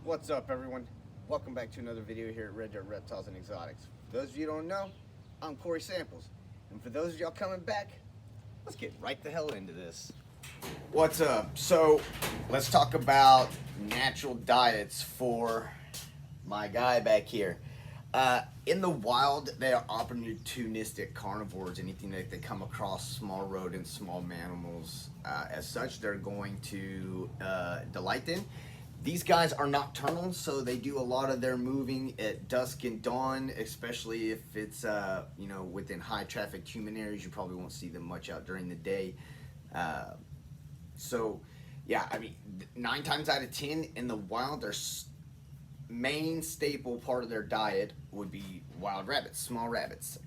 What's up, everyone? Welcome back to another video here at Red Dirt Reptiles and Exotics. For those of you who don't know, I'm Corey Samples. And for those of y'all coming back, let's get right the hell into this. What's up? So, let's talk about natural diets for my guy back here. In the wild, they are opportunistic carnivores. Anything that they come across, small rodents, small mammals, as such, they're going to delight in. These guys are nocturnal, so they do a lot of their moving at dusk and dawn, especially if it's within high traffic human areas. You probably won't see them much out during the day. So yeah, I mean, 9 times out of 10 in the wild, their main staple part of their diet would be wild rabbits, small rabbits.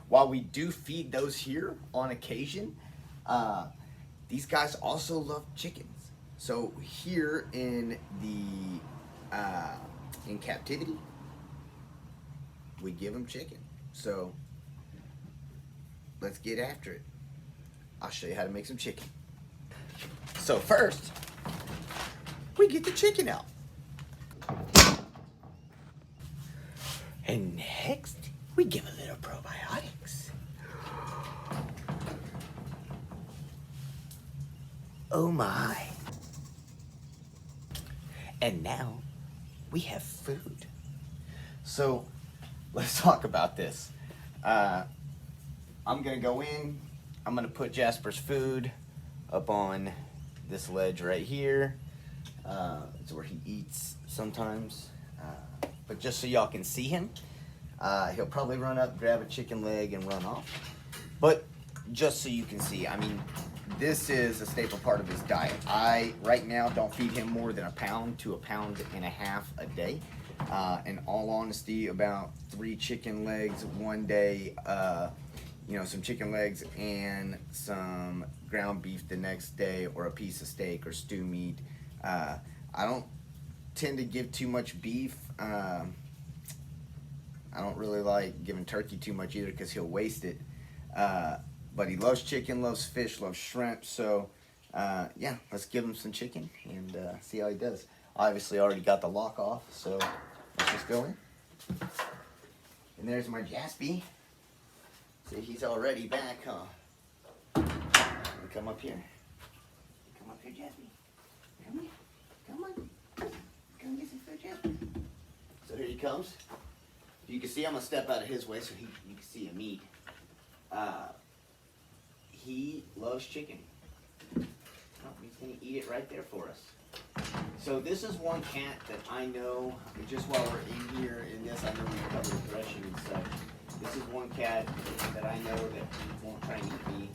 While we do feed those here on occasion, these guys also love chickens. So here in captivity, we give them chicken. So let's get after it. I'll show you how to make some chicken. So first, we get the chicken out. And next, we give a little probiotics. Oh my. And now we have food. So let's talk about this. I'm gonna go in, I'm gonna put Jasper's food up on this ledge right here. It's where he eats sometimes. But just so y'all can see him, he'll probably run up, grab a chicken leg and run off. But just so you can see, I mean, this is a staple part of his diet. I, right now, don't feed him more than 1 pound to 1.5 pounds a day. In all honesty, about 3 chicken legs one day, some chicken legs and some ground beef the next day, or a piece of steak or stew meat. I don't tend to give too much beef. I don't really like giving turkey too much either because he'll waste it. But he loves chicken, loves fish, loves shrimp. So, yeah, let's give him some chicken and see how he does. Obviously, already got the lock off, so let's just go in. And there's my Jaspy. See, he's already back, huh? Come up here. Come up here, Jaspy. Come here. Come on. Come get some food, Jaspy. So here he comes. You can see I'm going to step out of his way so you can see him eat. He loves chicken. Oh, he's going to eat it right there for us. So this is one cat that I know, just while we're in here in this, I know we cover aggression and stuff. This is one cat that I know that won't try and eat me,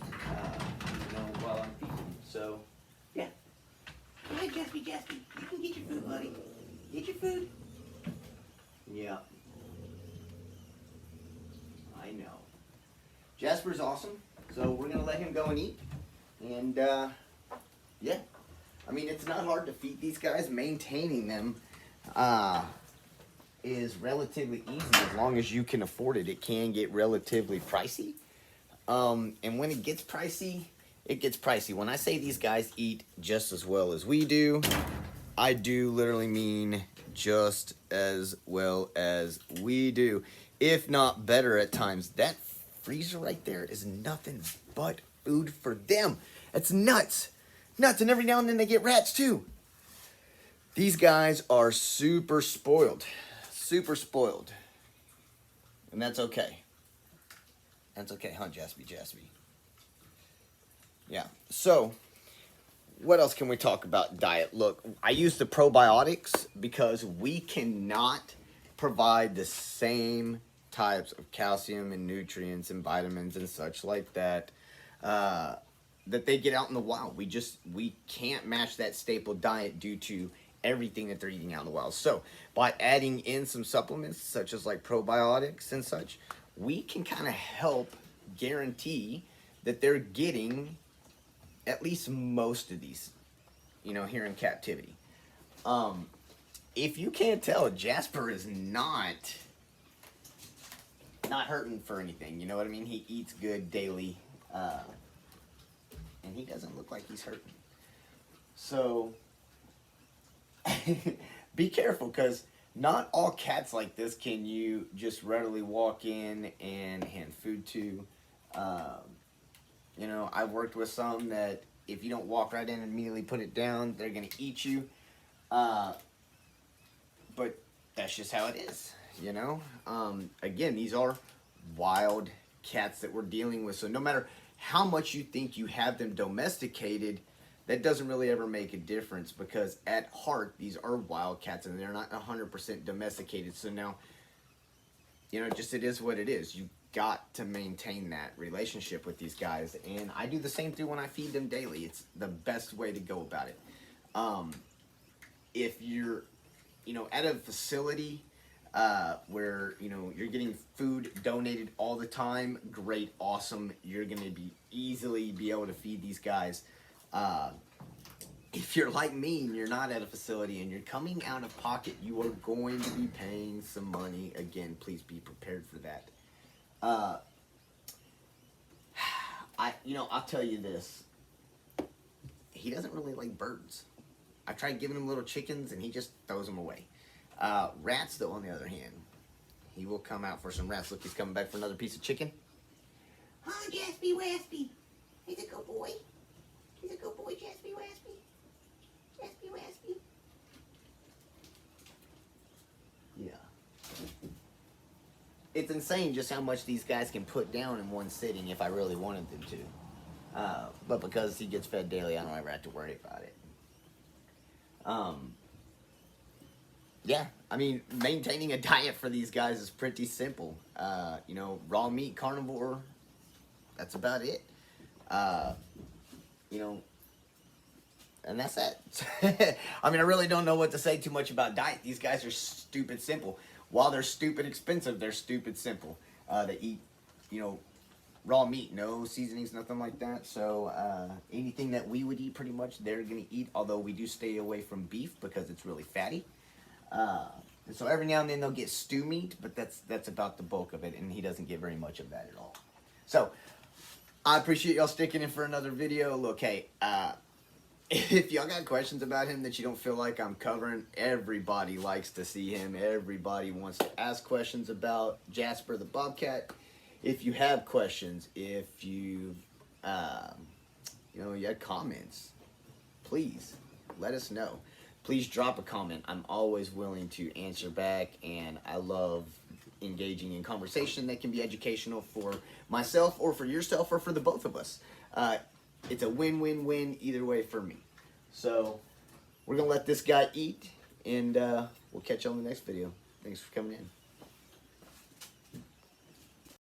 while I'm feeding him. So, yeah. Go ahead, Jaspy. You can get your food, buddy. Get your food. Yeah. I know. Jasper's awesome. So we're going to let him go and eat. And, yeah. I mean, it's not hard to feed these guys. Maintaining them is relatively easy as long as you can afford it. It can get relatively pricey. And when it gets pricey, it gets pricey. When I say these guys eat just as well as we do, I do literally mean just as well as we do, if not better at times. That freezer right there is nothing but food for them. It's nuts. And every now and then they get rats too. These guys are super spoiled. And that's okay. That's okay, huh, Jaspy? Yeah, so what else can we talk about diet? Look, I use the probiotics because we cannot provide the same types of calcium and nutrients and vitamins and such like that that they get out in the wild. We can't match that staple diet due to everything that they're eating out in the wild. So by adding in some supplements such as like probiotics and such, we can kind of help guarantee that they're getting at least most of these, here in captivity. If you can't tell, Jasper is not hurting for anything. You know what I mean? He eats good daily, and he doesn't look like he's hurting. So be careful, because not all cats like this can you just readily walk in and hand food to. Um, you know, I've worked with some that if you don't walk right in and immediately put it down, they're gonna eat you. Uh, but that's just how it is, you know. Again, these are wild cats that we're dealing with, so no matter how much you think you have them domesticated, that doesn't really ever make a difference, because at heart these are wild cats and they're not 100% domesticated. So now, you know, just it is what it is. You got to maintain that relationship with these guys, and I do the same thing when I feed them daily. It's the best way to go about it. If you're, you know, at a facility where, you know, you're getting food donated all the time, great, awesome. You're gonna be easily be able to feed these guys. If you're like me and you're not at a facility and you're coming out of pocket, you are going to be paying some money. Again, please be prepared for that. I'll tell you this. He doesn't really like birds. I tried giving him little chickens and he just throws them away. Rats, though, on the other hand, he will come out for some rats. Look, he's coming back for another piece of chicken. Oh, Jaspy Waspy. He's a good boy. He's a good boy, Jaspy Waspy. Jaspy Waspy. Yeah. It's insane just how much these guys can put down in one sitting if I really wanted them to. But because he gets fed daily, I don't ever have to worry about it. Yeah, I mean, maintaining a diet for these guys is pretty simple. You know, raw meat, carnivore, that's about it. You know, and that's it. I mean, I really don't know what to say too much about diet. These guys are stupid simple. While they're stupid expensive, they're stupid simple. They eat, you know, raw meat, no seasonings, nothing like that. So anything that we would eat, pretty much, they're going to eat. Although we do stay away from beef because it's really fatty. And so every now and then they'll get stew meat, but that's about the bulk of it, and he doesn't get very much of that at all. So I appreciate y'all sticking in for another video. Look, hey, if y'all got questions about him that you don't feel like I'm covering, everybody likes to see him. Everybody wants to ask questions about Jasper the Bobcat. If you have questions, if you you had comments, please let us know. Please drop a comment. I'm always willing to answer back, and I love engaging in conversation that can be educational for myself or for yourself or for the both of us. It's a win-win-win either way for me. So we're going to let this guy eat, and we'll catch you on the next video. Thanks for coming in.